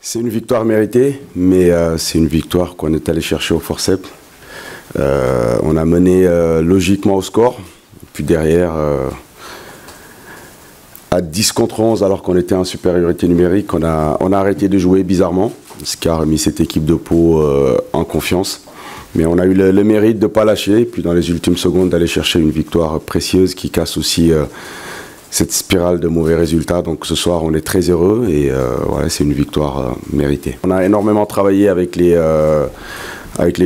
C'est une victoire méritée, mais c'est une victoire qu'on est allé chercher au forceps. On a mené logiquement au score, puis derrière, à 10 contre 11, alors qu'on était en supériorité numérique, on a arrêté de jouer bizarrement, ce qui a remis cette équipe de Pau en confiance. Mais on a eu le mérite de ne pas lâcher, et puis dans les ultimes secondes d'aller chercher une victoire précieuse qui casse aussi cette spirale de mauvais résultats. Donc ce soir, on est très heureux et voilà, c'est une victoire méritée. On a énormément travaillé avec les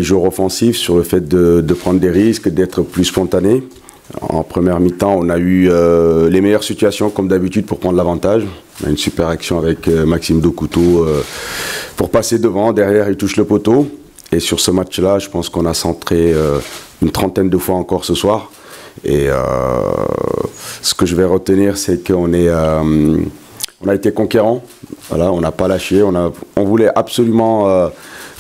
joueurs offensifs sur le fait de prendre des risques, d'être plus spontané. En première mi-temps, on a eu les meilleures situations comme d'habitude pour prendre l'avantage. On a une super action avec Maxime Dokuto pour passer devant. Derrière, il touche le poteau. Et sur ce match-là, je pense qu'on a centré une trentaine de fois encore ce soir. Et ce que je vais retenir, c'est qu'on a été conquérant. Voilà, on n'a pas lâché. On voulait absolument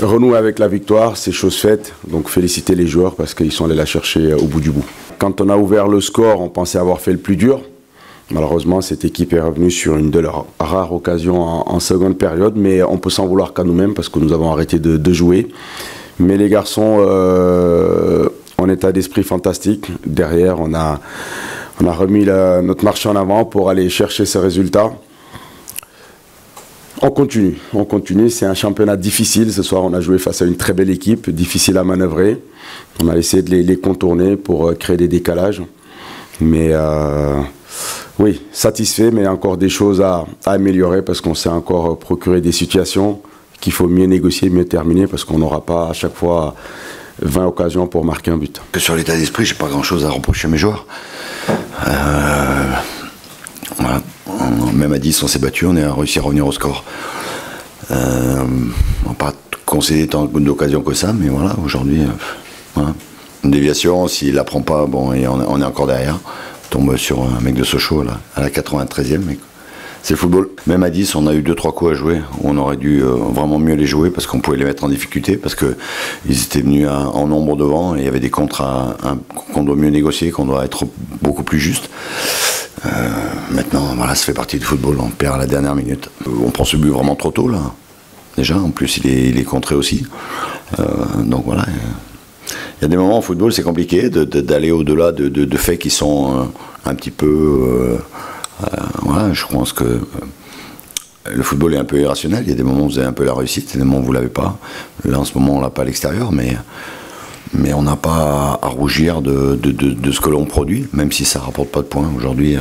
renouer avec la victoire. C'est chose faite. Donc féliciter les joueurs parce qu'ils sont allés la chercher au bout du bout. Quand on a ouvert le score, on pensait avoir fait le plus dur. Malheureusement, cette équipe est revenue sur une de leurs rares occasions en seconde période, mais on peut s'en vouloir qu'à nous-mêmes parce que nous avons arrêté de jouer. Mais les garçons, en état d'esprit fantastique. Derrière, on a remis notre marche en avant pour aller chercher ces résultats. On continue. C'est un championnat difficile. Ce soir, on a joué face à une très belle équipe, difficile à manœuvrer. On a essayé de les contourner pour créer des décalages. Mais oui, satisfait, mais encore des choses à améliorer parce qu'on s'est encore procuré des situations qu'il faut mieux négocier, mieux terminer parce qu'on n'aura pas à chaque fois 20 occasions pour marquer un but. Sur l'état d'esprit, j'ai pas grand-chose à reprocher à mes joueurs. Voilà. Même à 10, on s'est battu, on a réussi à revenir au score. On n'a pas concédé tant d'occasions que ça, mais voilà, aujourd'hui, voilà. Une déviation, s'il ne la prend pas, bon, et on est encore derrière. On tombe sur un mec de Sochaux là, à la 93e. C'est le football. Même à 10, on a eu 2-3 coups à jouer. On aurait dû vraiment mieux les jouer parce qu'on pouvait les mettre en difficulté, parce qu'ils étaient venus en nombre devant et il y avait des contres qu'on doit mieux négocier, qu'on doit être beaucoup plus juste. Maintenant, voilà, ça fait partie du football. On perd à la dernière minute. On prend ce but vraiment trop tôt, là. Déjà, en plus, il est contré aussi. Donc voilà. Il y a des moments au football, c'est compliqué d'aller au-delà de faits qui sont un petit peu... voilà, je pense que le football est un peu irrationnel. Il y a des moments où vous avez un peu la réussite, des moments où vous ne l'avez pas. Là, en ce moment, on ne l'a pas à l'extérieur, mais on n'a pas à rougir de ce que l'on produit, même si ça ne rapporte pas de points. Aujourd'hui,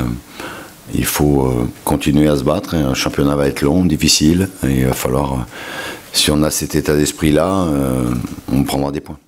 il faut continuer à se battre. Un championnat va être long, difficile, et il va falloir, si on a cet état d'esprit-là, on prendra des points.